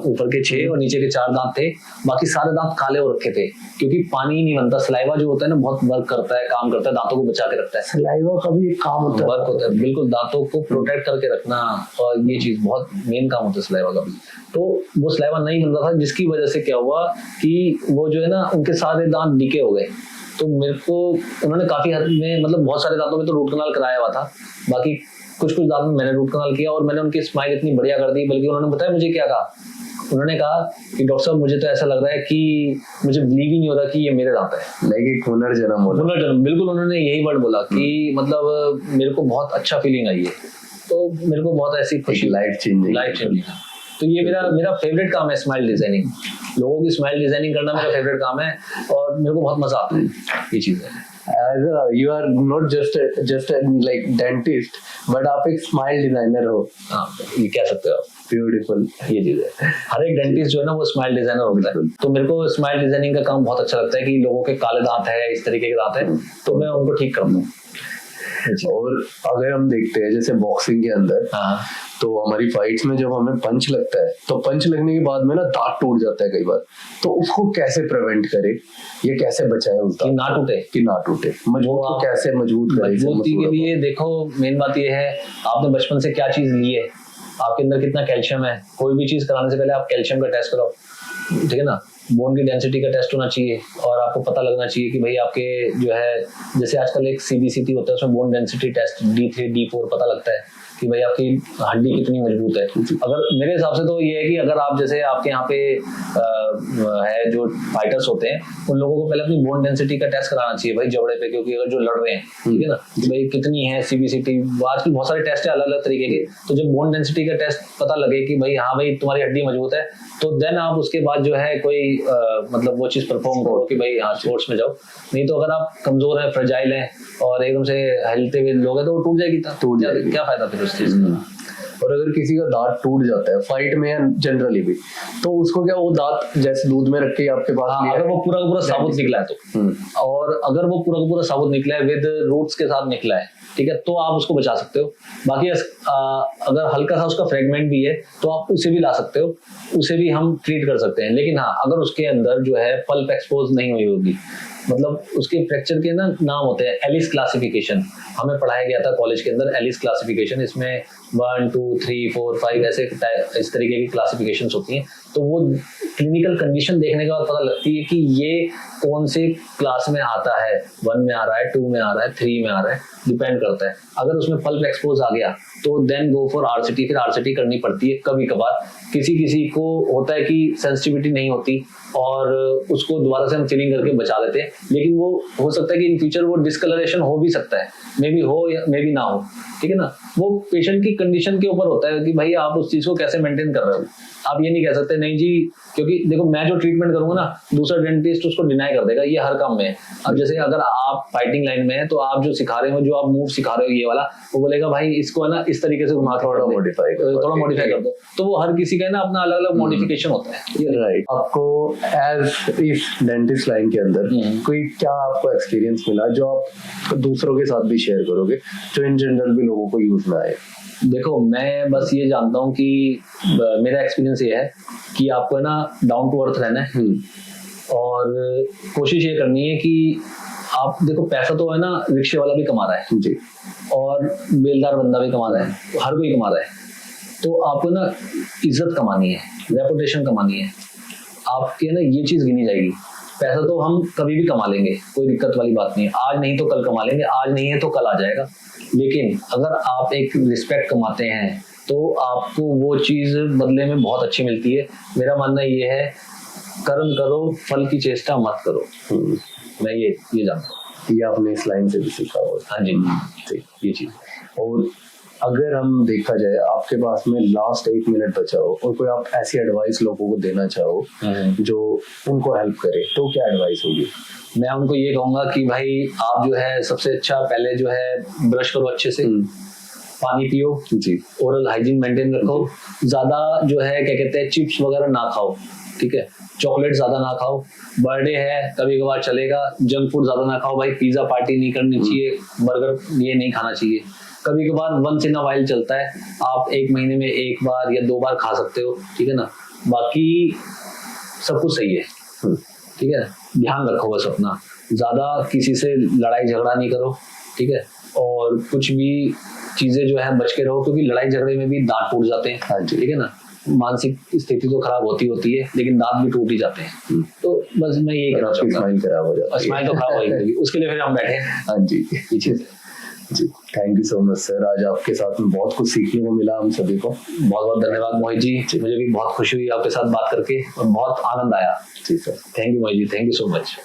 ऊपर के 6 और नीचे के 4 दांत थे, बाकी सारे दांत काले हो रखे थे, क्योंकि पानी ही नहीं बनता। सलाइवा जो होता है ना बहुत वर्क करता है, काम करता है, दांतों को बचा के रखता है। सलाइवा का भी एक काम होता है, वर्क होता है, बिल्कुल, दांतों को प्रोटेक्ट करके रखना, और ये चीज बहुत मेन काम होता है सलाइवा का भी। तो वो सलाइवा नहीं बन रहा था, जिसकी वजह से क्या हुआ कि वो जो है ना उनके सारे दांत डिके हो गए। तो मेरे को उन्होंने काफी हद में, मतलब बहुत सारे दांतों में तो रूट कनाल कराया हुआ था, बाकी कुछ दांत में मैंने रूट कनाल किया, और मैंने उनकी स्माइल इतनी बढ़िया कर दी। बल्कि उन्होंने बताया मुझे क्या कहा, उन्होंने कहा कि डॉक्टर साहब मुझे तो ऐसा लग रहा है कि मुझे बिलीव ही नहीं हो रहा कि ये मेरे दांत है। लाइक पुनर्जन्म हो, पुनर्जन्म, बिल्कुल। उन्होंने यही वर्ड बोला कि मतलब मेरे को बहुत अच्छा फीलिंग आई है, तो मेरे को बहुत ऐसी खुशी, लाइफ चेंजिंग। तो ये मेरा फेवरेट काम है, स्माइल डिजाइनिंग। लोगों की स्माइल डिजाइनिंग करना मेरा फेवरेट काम है, और मेरे को बहुत मजा आता है ये चीज है। You are not just like dentist, but आप एक स्माइल डिजाइनर हो। हाँ, ये कह सकते हो। ब्यूटीफुल, ये चीज है। हर एक डेंटिस्ट जो है ना वो स्माइल डिजाइनर होता है, तो मेरे को स्माइल डिजाइनिंग का काम बहुत अच्छा लगता है कि लोगों के काले दांत है, इस तरीके के दांत है, तो मैं उनको ठीक करता हूँ। और अगर हम देखते हैं जैसे बॉक्सिंग के अंदर, तो हमारी फाइट्स में जब हमें पंच लगता है, तो पंच लगने के बाद में ना दांत टूट जाता है कई बार, तो उसको कैसे प्रिवेंट करे, ये कैसे बचाए उसका कि ना टूटे, मजबूत को कैसे मजबूत करे? मजबूती के लिए देखो मेन बात ये है, आपने बचपन से क्या चीज ली है, आपके अंदर कितना कैल्शियम है। कोई भी चीज कराने से पहले आप कैल्शियम का टेस्ट कराओ, ठीक है ना। बोन की डेंसिटी का टेस्ट होना चाहिए, और आपको पता लगना चाहिए कि भाई आपके जो है, जैसे आजकल एक CBCT होता है, उसमें bone density test D3 D4 पता लगता है कि भाई आपकी हड्डी कितनी मजबूत है। अगर मेरे हिसाब से तो ये है कि अगर आप जैसे आपके यहाँ पे है जो फाइटर्स होते हैं उन लोगों को पहले अपनी बोन डेंसिटी का टेस्ट कराना चाहिए भाई जबड़े पे, क्योंकि अगर जो लड़ रहे हैं ठीक है ना कि भाई कितनी है सीबीसीटी, आजकल बहुत सारे टेस्ट है अलग अलग तरीके के, तो जब बोन डेंसिटी का टेस्ट पता लगे कि भाई हाँ भाई तुम्हारी हड्डी मजबूत है, तो देन आप उसके बाद जो है कोई मतलब वो चीज परफॉर्म करो कि भाई हाँ स्पोर्ट्स में जाओ। नहीं तो अगर आप कमजोर हैं, फ्रेजाइल हैं और एकदम से हिलते हुए लोग हैं तो वो टूट जाएगी, क्या फायदा फिर उस चीज का। और अगर किसी का दांत टूट जाता है फाइट में या जनरली भी, तो उसको क्या वो दांत जैसे दूध में रख के आपके पास अगर वो पूरा का पूरा साबुत निकला है तो, और अगर वो पूरा का पूरा साबुत निकला है विद रूट्स के साथ निकला है ठीक है, तो आप उसको बचा सकते हो। बाकी अगर हल्का सा उसका फ्रेगमेंट भी है तो आप उसे भी ला सकते हो, उसे भी हम ट्रीट कर सकते हैं। लेकिन हाँ अगर उसके अंदर जो है पल्प एक्सपोज नहीं हुई होगी, मतलब उसके फ्रैक्चर के ना नाम होते हैं एलिस क्लासिफिकेशन, हमें पढ़ाया गया था कॉलेज के अंदर एलिस क्लासिफिकेशन, इसमें 1 2 3 4 5 ऐसे इस तरीके की क्लासिफिकेशंस होती हैं। तो वो क्लिनिकल कंडीशन देखने के बाद पता लगती है कि ये कौन से क्लास में आता है, 1 में आ रहा है, 2 में आ रहा है, 3 में आ रहा है, डिपेंड करता है। अगर उसमें पल्प एक्सपोज आ गया तो देन गो फॉर आरसीटी, फिर आरसीटी करनी पड़ती है कभी कभार। किसी को होता है कि सेंसिटिविटी नहीं होती और उसको दोबारा से हम फिलिंग करके बचा लेते हैं, लेकिन वो हो सकता है कि इन फ्यूचर वो डिस्कलरेशन हो भी सकता है, मे बी हो या मे बी ना हो, ठीक है ना। वो पेशेंट की कंडीशन के ऊपर होता है कि भाई आप उस चीज को कैसे मेंटेन कर रहे हो। आप ये नहीं कह सकते नहीं जी, क्योंकि देखो मैं जो ट्रीटमेंट करूंगा ना दूसरा डेंटिस्ट उसको डिनाई कर देगा, ये हर काम में है। अब जैसे अगर आप फाइटिंग लाइन में है तो आप जो सिखा रहे हो, जो आप मूव सिखा रहे हो ये वाला, वो बोलेगा भाई इसको है ना इस तरीके से घुमा थोड़ा मॉडिफाई कर दो, तो वो हर किसी का है ना अपना अलग अलग मॉडिफिकेशन होता है। राइट। आपको एज इस डेंटिस्ट लाइन के अंदर कोई क्या आपको एक्सपीरियंस मिला जो आप दूसरों के साथ भी शेयर करोगे, जो इन जनरल भी लोगों को यूज में आए? देखो मैं बस ये जानता हूँ कि मेरा एक्सपीरियंस ये है कि आपको है ना डाउन टू अर्थ रहना है और कोशिश ये करनी है कि आप देखो पैसा तो है ना रिक्शे वाला भी कमा रहा है जी, और बेलदार बंदा भी कमा रहा है, हर कोई कमा रहा है। तो आपको ना इज्जत कमानी है, रेपुटेशन कमानी है, आपके ना ये चीज गिनी जाएगी। पैसा तो हम कभी भी कमा लेंगे, कोई दिक्कत वाली बात नहीं है, आज नहीं तो कल कमा लेंगे, आज नहीं है तो कल आ जाएगा। लेकिन अगर आप एक रिस्पेक्ट कमाते हैं तो आपको वो चीज बदले में बहुत अच्छी मिलती है। मेरा मानना ये है कर्म करो फल की चेष्टा मत करो। मैं ये जानता हूँ, ये आपने इस लाइन से भी सीखा हो। हाँ जी ये चीज। और अगर हम देखा जाए आपके पास में लास्ट 1 मिनट बचा हो और कोई आप ऐसी एडवाइस लोगों को देना चाहो जो उनको हेल्प करे, तो क्या एडवाइस होगी? मैं उनको ये कहूंगा कि भाई आप जो है सबसे अच्छा पहले जो है ब्रश करो अच्छे से, पानी पियो जी, ओरल हाइजीन मेंटेन रखो, ज्यादा जो है क्या कहते हैं चिप्स वगैरह ना खाओ, ठीक है, चॉकलेट ज्यादा ना खाओ, बर्थडे है कभी कभार चलेगा, जंक फूड ज्यादा ना खाओ, भाई पिज्जा पार्टी नहीं करनी चाहिए, बर्गर ये नहीं खाना चाहिए, कभी कभार वंस इन अ वाइल चलता है, आप 1 महीने में 1 बार या 2 बार खा सकते हो, ठीक है ना, बाकी सब कुछ सही है, ठीक है। ध्यान रखो बस अपना, ज्यादा किसी से लड़ाई झगड़ा नहीं करो, ठीक है, और कुछ भी चीजें जो है बच के रहो, क्योंकि लड़ाई झगड़े में भी दांत टूट जाते हैं, ठीक है ना, मानसिक स्थिति तो खराब होती है लेकिन दांत भी टूट ही जाते हैं। तो बस मैं यही कहना चाहूंगा, स्माइल खराब हो जाती है, स्माइल तो खराब होगी, उसके लिए फिर हम बैठे हैं। हाँ जी, पीछे जी। Thank you so much sir, आज आपके साथ में बहुत कुछ सीखने को मिला हम सभी को। बहुत बहुत धन्यवाद मोहित जी, मुझे भी बहुत खुशी हुई आपके साथ बात करके और बहुत आनंद आया। जी sir, thank you Mohit ji, thank you so much.